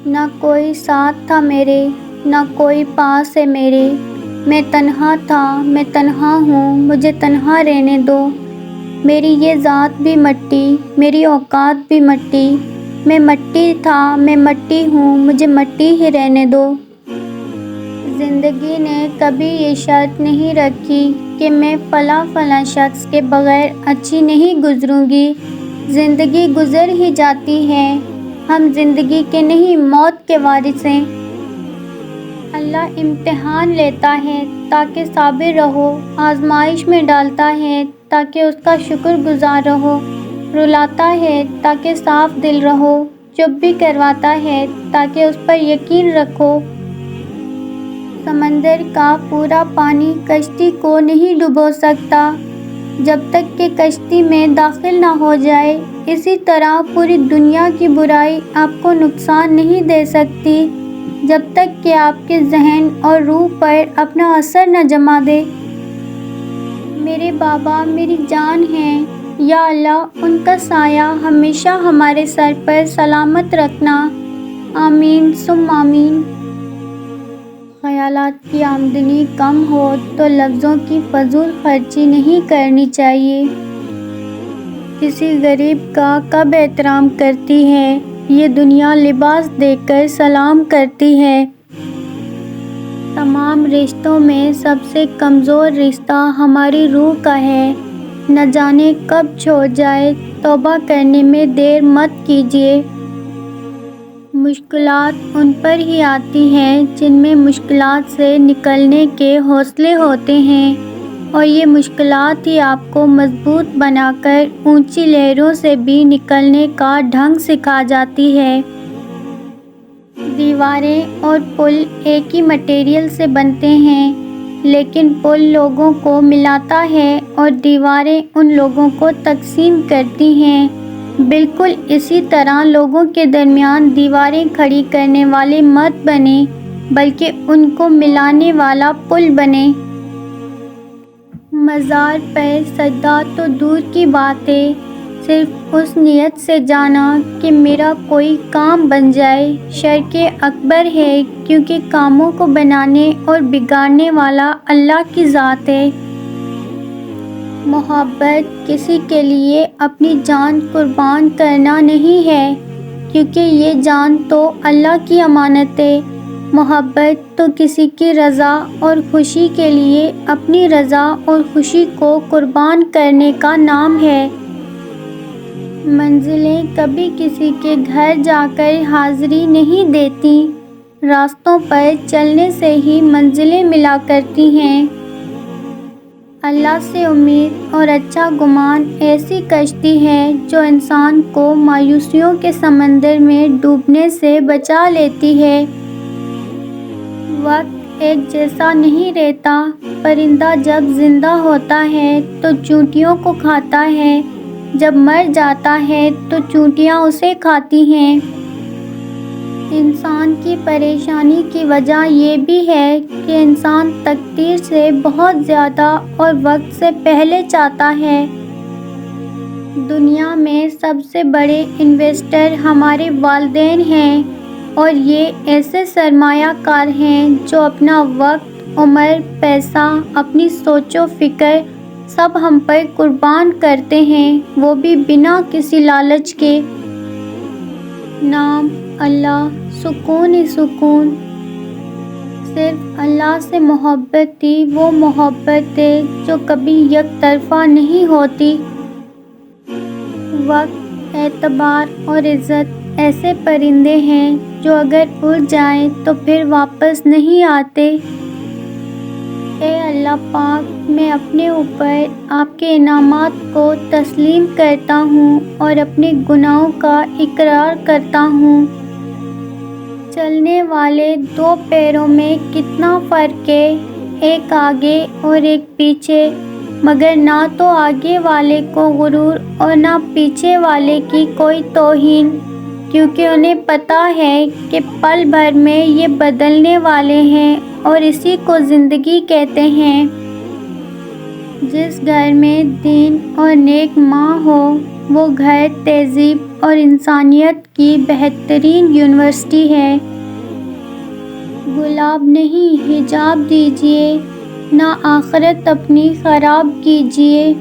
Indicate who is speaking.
Speaker 1: نہ کوئی ساتھ تھا میرے، نہ کوئی پاس ہے میرے، میں تنہا تھا، میں تنہا ہوں، مجھے تنہا رہنے دو، میری یہ ذات بھی مٹی، میری اوقات بھی مٹی، میں مٹی تھا، میں مٹی ہوں، مجھے مٹی ہی رہنے دو۔ زندگی نے کبھی یہ شرط نہیں رکھی کہ میں فلاں شخص کے بغیر اچھی نہیں گزروں گی، زندگی گزر ہی جاتی ہے، ہم زندگی کے نہیں موت کے وارث ہیں۔ اللہ امتحان لیتا ہے تاکہ صابر رہو، آزمائش میں ڈالتا ہے تاکہ اس کا شکر گزار رہو، رلاتا ہے تاکہ صاف دل رہو، چپ بھی کرواتا ہے تاکہ اس پر یقین رکھو۔ سمندر کا پورا پانی کشتی کو نہیں ڈبو سکتا جب تک کہ کشتی میں داخل نہ ہو جائے، اسی طرح پوری دنیا کی برائی آپ کو نقصان نہیں دے سکتی جب تک کہ آپ کے ذہن اور روح پر اپنا اثر نہ جما دے۔ میرے بابا میری جان ہیں، یا اللہ ان کا سایہ ہمیشہ ہمارے سر پر سلامت رکھنا، آمین ثم آمین۔ خیالات کی آمدنی کم ہو تو لفظوں کی فضول خرچی نہیں کرنی چاہیے۔ کسی غریب کا کب احترام کرتی ہے، یہ دنیا لباس دے کر سلام کرتی ہے۔ تمام رشتوں میں سب سے کمزور رشتہ ہماری روح کا ہے، نہ جانے کب چھوڑ جائے، توبہ کرنے میں دیر مت کیجیے۔ مشکلات ان پر ہی آتی ہیں جن میں مشکلات سے نکلنے کے حوصلے ہوتے ہیں، اور یہ مشکلات ہی آپ کو مضبوط بنا کر اونچی لہروں سے بھی نکلنے کا ڈھنگ سکھا جاتی ہے۔ دیواریں اور پل ایک ہی مٹیریل سے بنتے ہیں، لیکن پل لوگوں کو ملاتا ہے اور دیواریں ان لوگوں کو تقسیم کرتی ہیں۔ بالکل اسی طرح لوگوں کے درمیان دیواریں کھڑی کرنے والے مت بنیں، بلکہ ان کو ملانے والا پل بنیں۔ مزار پر سجدہ تو دور کی بات ہے، صرف اس نیت سے جانا کہ میرا کوئی کام بن جائے شرک اکبر ہے، کیونکہ کاموں کو بنانے اور بگاڑنے والا اللہ کی ذات ہے۔ محبت کسی کے لیے اپنی جان قربان کرنا نہیں ہے، کیونکہ یہ جان تو اللہ کی امانت ہے۔ محبت تو کسی کی رضا اور خوشی کے لیے اپنی رضا اور خوشی کو قربان کرنے کا نام ہے۔ منزلیں کبھی کسی کے گھر جا کر حاضری نہیں دیتی، راستوں پر چلنے سے ہی منزلیں ملا کرتی ہیں۔ اللہ سے امید اور اچھا گمان ایسی کشتی ہے جو انسان کو مایوسیوں کے سمندر میں ڈوبنے سے بچا لیتی ہے۔ وقت ایک جیسا نہیں رہتا، پرندہ جب زندہ ہوتا ہے تو چیونٹیوں کو کھاتا ہے، جب مر جاتا ہے تو چیونٹیاں اسے کھاتی ہیں۔ انسان کی پریشانی کی وجہ یہ بھی ہے کہ انسان تقدیر سے بہت زیادہ اور وقت سے پہلے چاہتا ہے۔ دنیا میں سب سے بڑے انویسٹر ہمارے والدین ہیں، اور یہ ایسے سرمایہ کار ہیں جو اپنا وقت، عمر، پیسہ، اپنی سوچ و فکر سب ہم پر قربان کرتے ہیں، وہ بھی بنا کسی لالچ کے۔ نام اللہ، سکون ہی سکون۔ صرف اللہ سے محبت ہی وہ محبت ہے جو کبھی یک طرفہ نہیں ہوتی۔ وقت، اعتبار اور عزت ایسے پرندے ہیں جو اگر اڑ جائیں تو پھر واپس نہیں آتے۔ اے اللہ پاک، میں اپنے اوپر آپ کے انعامات کو تسلیم کرتا ہوں اور اپنے گناہوں کا اقرار کرتا ہوں۔ چلنے والے دو پیروں میں کتنا فرق ہے، ایک آگے اور ایک پیچھے، مگر نہ تو آگے والے کو غرور اور نہ پیچھے والے کی کوئی توہین، کیونکہ انہیں پتہ ہے کہ پل بھر میں یہ بدلنے والے ہیں، اور اسی کو زندگی کہتے ہیں۔ جس گھر میں دین اور نیک ماں ہو، وہ گھر تہذیب اور انسانیت کی بہترین یونیورسٹی ہے۔ گلاب نہیں، حجاب دیجیے، نہ آخرت اپنی خراب کیجیے۔